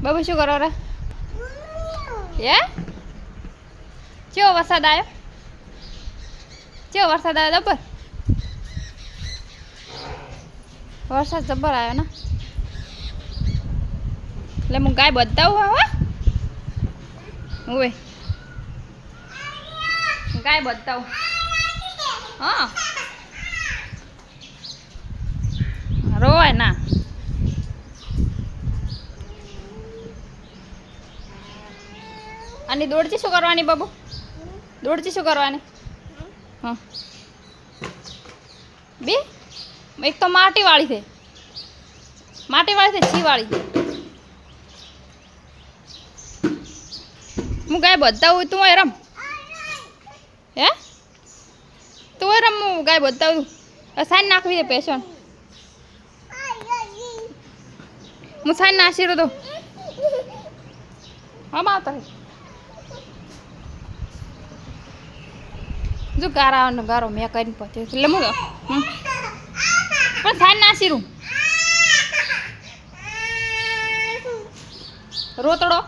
બાબુ શું કરો રે? હે? કેવો વરસાદ આવ્યો? કેવો વરસાદ આવ્યો જબર? વરસાદ જબર આવ્યો ને એટલે હું ગાય બતાવું હવે હવે ગાય બતાવું હા રોવાય ના અને દોડતી શું કરવાની બાબુ? દોડતી શું કરવાની? હા બે એક તો માટી વાળી છે છી વાળી હું ગાય બતાવું તું રમ હે તું રમ હું ગાય બતાવું સાઈન નાખવી છે પેશન હું સાઈન નાસી રહ્યો તો હા માતા જો ગારાનો ગારો મેં કરીને પહોંચ્યો એટલે હું પણ સાઈન નાસી રહું રોતડો